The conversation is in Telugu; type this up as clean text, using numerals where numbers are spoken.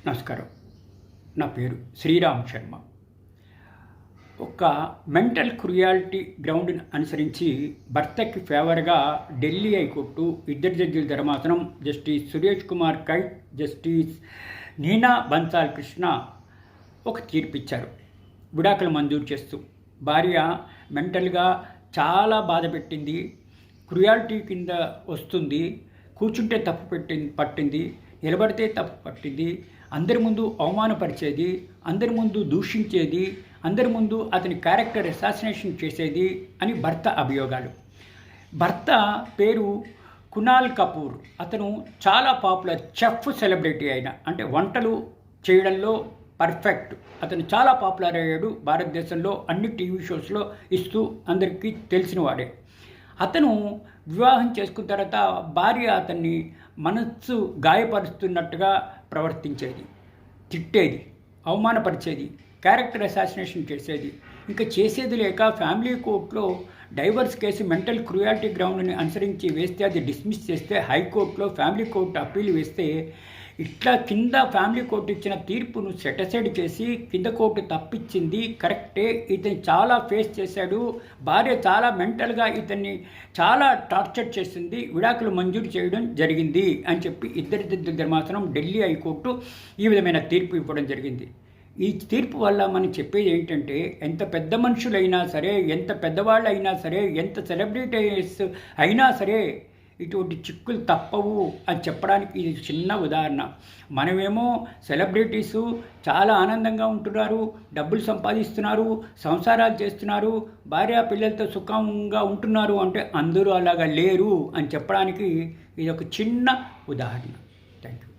నమస్కారం. నా పేరు శ్రీరామ్ శర్మ. ఒక మెంటల్ క్రుయాలిటీ గ్రౌండ్ని అనుసరించి భర్తకి ఫేవర్గా ఢిల్లీ హైకోర్టు ఇద్దరు జడ్జిల ధర్మాసనం justice Suresh Kumar kite, justice Neena Bansal Krishna ఒక తీర్పిచ్చారు. విడాకులు మంజూరు చేస్తూ భార్య మెంటల్గా చాలా బాధ పెట్టింది, క్రుయాలిటీ కింద వస్తుంది, కూర్చుంటే తప్పు పట్టింది, నిలబడితే తప్పు పట్టింది, అందరి ముందు అవమానపరిచేది, అందరి ముందు దూషించేది, అందరి ముందు అతని క్యారెక్టర్ అసాసినేషన్ చేసేది అని భర్త అభియోగాలు. భర్త పేరు కునాల్ కపూర్. అతను చాలా పాపులర్ చెఫ్ సెలబ్రిటీ అయిన, అంటే వంటలు చేయడంలో పర్ఫెక్ట్. అతను చాలా పాపులర్ అయ్యాడు భారతదేశంలో, అన్ని టీవీ షోస్లో ఇస్తూ అందరికీ తెలిసినవాడే. అతను వివాహం చేసుకున్న తర్వాత భార్య అతన్ని మనస్సు గాయపరుస్తున్నట్టుగా ప్రవర్తించేది, తిట్టేది, అవమానపరిచేది, క్యారెక్టర్ అసాసినేషన్ చేసేది. ఇంకా చేసేది లేక ఫ్యామిలీ కోర్టులో డైవర్స్ కేసు మెంటల్ క్రుయాలిటీ గ్రౌండ్ని అనుసరించి వేస్తే అది డిస్మిస్ చేస్తే, హైకోర్టులో ఫ్యామిలీ కోర్టు అప్పీల్ వేస్తే, ఇట్లా కింద ఫ్యామిలీ కోర్టు ఇచ్చిన తీర్పును సెటసైడ్ చేసి కింద కోర్టు తప్పించింది కరెక్టే, ఇతను చాలా ఫేస్ చేశాడు, భార్య చాలా మెంటల్గా ఇతన్ని చాలా టార్చర్ చేసింది, విడాకులు మంజూరు చేయడం జరిగింది అని చెప్పి ఇద్దరి ధర్మాసనం ఢిల్లీ హైకోర్టు ఈ విధమైన తీర్పు ఇవ్వడం జరిగింది. ఈ తీర్పు వల్ల మనం చెప్పేది ఏంటంటే, ఎంత పెద్ద మనుషులైనా సరే, ఎంత పెద్దవాళ్ళు అయినా సరే, ఎంత సెలబ్రిటీస్ అయినా సరే ఇటువంటి చిక్కులు తప్పవు అని చెప్పడానికి ఇది చిన్న ఉదాహరణ. మనమేమో సెలబ్రిటీసు చాలా ఆనందంగా ఉంటున్నారు, డబ్బులు సంపాదిస్తున్నారు, సంసారాలు చేస్తున్నారు, భార్య పిల్లలతో సుఖంగా ఉంటున్నారు అంటే అందరూ అలాగా లేరు అని చెప్పడానికి ఇది ఒక చిన్న ఉదాహరణ. Thank you.